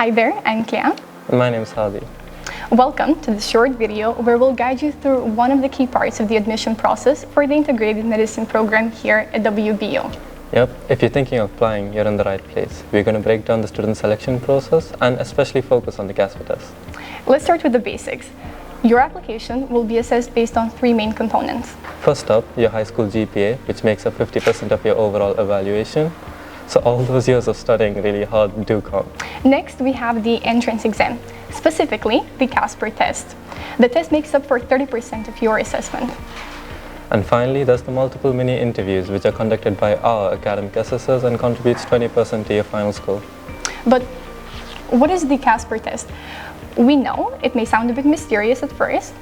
Hi there, I'm Clea. My name is Hadi. Welcome to this short video where we'll guide you through one of the key parts of the admission process for the integrated medicine program here at WBU. Yep, if you're thinking of applying, you're in the right place. We're going to break down the student selection process and especially focus on the Casper test. Let's start with the basics. Your application will be assessed based on three main components. First up, your high school GPA, which makes up 50% of your overall evaluation. So all those years of studying really hard do count. Next, we have the entrance exam, specifically the Casper test. The test makes up for 30% of your assessment. And finally, there's the multiple mini interviews which are conducted by our academic assessors and contributes 20% to your final score. But what is the Casper test? We know it may sound a bit mysterious at first.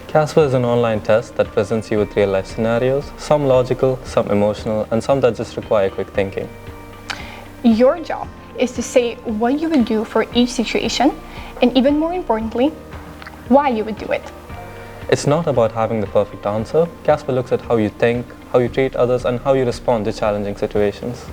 Casper is an online test that presents you with real-life scenarios, some logical, some emotional, and some that just require quick thinking. Your job is to say what you would do for each situation, and even more importantly, why you would do it. It's not about having the perfect answer. Casper looks at how you think, how you treat others, and how you respond to challenging situations.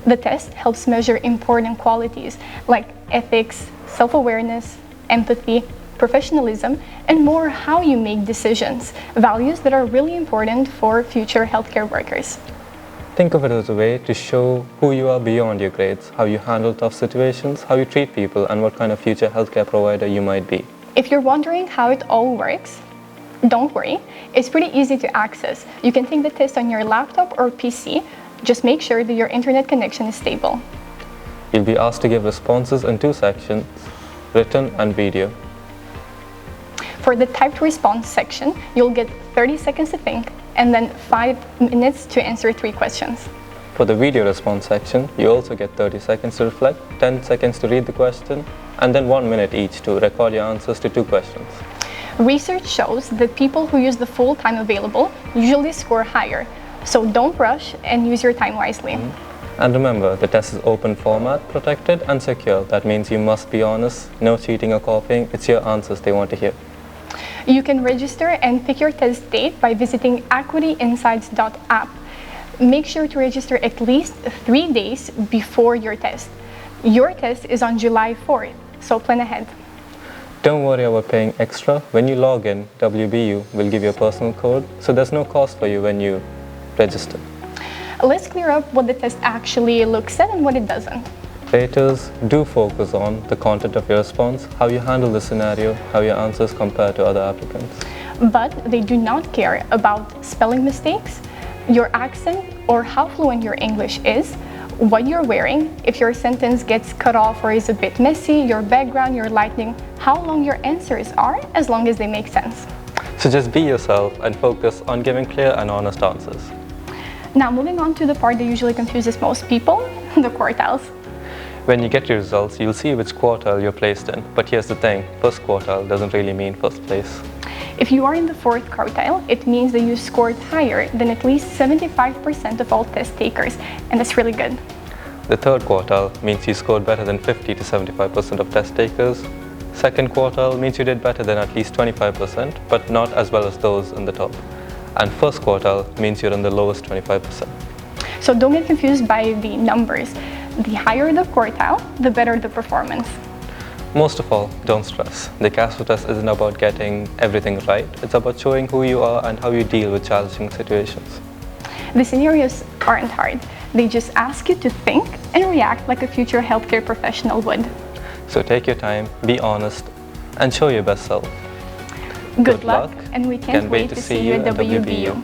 The test helps measure important qualities like ethics, self-awareness, empathy, professionalism, and more how you make decisions, values that are really important for future healthcare workers. Think of it as a way to show who you are beyond your grades, how you handle tough situations, how you treat people, and what kind of future healthcare provider you might be. If you're wondering how it all works, don't worry, it's pretty easy to access. You can take the test on your laptop or PC. Just make sure that your internet connection is stable. You'll be asked to give responses in two sections, written and video. For the typed response section, you'll get 30 seconds to think and then 5 minutes to answer 3 questions. For the video response section, you also get 30 seconds to reflect, 10 seconds to read the question, and then 1 minute each to record your answers to 2 questions. Research shows that people who use the full time available usually score higher, so don't rush and use your time wisely. And remember, the test is open format, protected and secure. That means you must be honest, no cheating or copying. It's your answers they want to hear. You can register and pick your test date by visiting equityinsights.app. Make sure to register at least 3 days before your test. Your test is on July 4th, so plan ahead. Don't worry about paying extra. When you log in, WBU will give you a personal code, so there's no cost for you when you register. Let's clear up what the test actually looks at and what it doesn't. Raters do focus on the content of your response, how you handle the scenario, how your answers compare to other applicants. But they do not care about spelling mistakes, your accent, or how fluent your English is, what you're wearing, if your sentence gets cut off or is a bit messy, your background, your lighting, how long your answers are, as long as they make sense. So just be yourself and focus on giving clear and honest answers. Now moving on to the part that usually confuses most people, the quartiles. When you get your results, you'll see which quartile you're placed in. But here's the thing, first quartile doesn't really mean first place. If you are in the 4th quartile, it means that you scored higher than at least 75% of all test takers, and that's really good. The 3rd quartile means you scored better than 50 to 75% of test takers. 2nd quartile means you did better than at least 25%, but not as well as those in the top. And 1st quartile means you're in the lowest 25%. So don't get confused by the numbers. The higher the quartile, the better the performance. Most of all, don't stress. The Casper test isn't about getting everything right. It's about showing who you are and how you deal with challenging situations. The scenarios aren't hard. They just ask you to think and react like a future healthcare professional would. So take your time, be honest, and show your best self. Good luck, and we can't wait to see you at WBU.